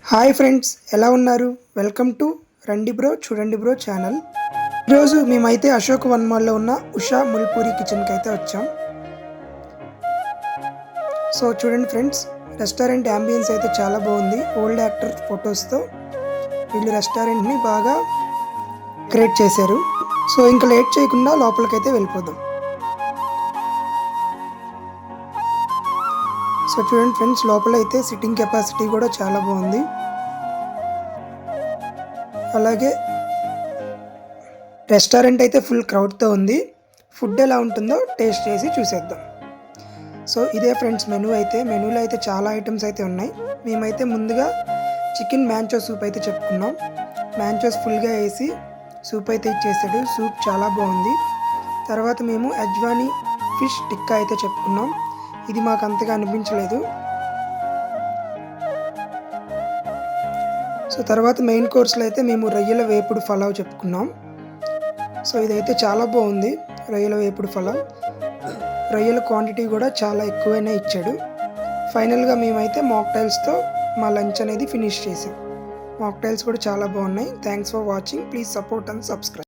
Hi friends, ఎలా ఉన్నారు? Welcome to రండి బ్రో చూడండి బ్రో ఛానల్. ఈరోజు మేమైతే అశోక్ వన్ మాల్లో ఉన్న ఉషా ముల్పూరి కిచెన్కి అయితే వచ్చాం. సో చూడండి ఫ్రెండ్స్, రెస్టారెంట్ అంబియన్స్ అయితే చాలా బాగుంది. ఓల్డ్ యాక్టర్ ఫొటోస్తో వీళ్ళు రెస్టారెంట్ని బాగా క్రియేట్ చేశారు. సో ఇంకా లేట్ చేయకుండా లోపలికైతే వెళ్ళిపోదాం. సో చూడండి ఫ్రెండ్స్, లోపల అయితే సిట్టింగ్ కెపాసిటీ కూడా చాలా బాగుంది. అలాగే రెస్టారెంట్ అయితే ఫుల్ క్రౌడ్తో ఉంది. ఫుడ్ ఎలా ఉంటుందో టేస్ట్ చేసి చూసేద్దాం. సో ఇదే ఫ్రెండ్స్ మెనూలో అయితే చాలా ఐటమ్స్ అయితే ఉన్నాయి. మేమైతే ముందుగా చికెన్ మ్యాంచో సూప్ అయితే చెప్పుకున్నాం. మ్యాంచోస్ ఫుల్గా వేసి సూప్ అయితే ఇచ్చేసాడు. సూప్ చాలా బాగుంది. తర్వాత మేము అజ్వానీ ఫిష్ టిక్కా అయితే చెప్పుకున్నాం. ఇది మాకు అంతగా అనిపించలేదు. సో తర్వాత మెయిన్ కోర్స్లో అయితే మేము రొయ్యల వేపుడు పలావ్ చెప్పుకున్నాం. సో ఇదైతే చాలా బాగుంది. రొయ్యల వేపుడు పలావ్, రొయ్యల క్వాంటిటీ కూడా చాలా ఎక్కువైనా ఇచ్చాడు. ఫైనల్గా మేమైతే మాక్టైల్స్తో మా లంచ్ అనేది ఫినిష్ చేసాం. మాక్టైల్స్ కూడా చాలా బాగున్నాయి. Thanks for watching. Please support and subscribe.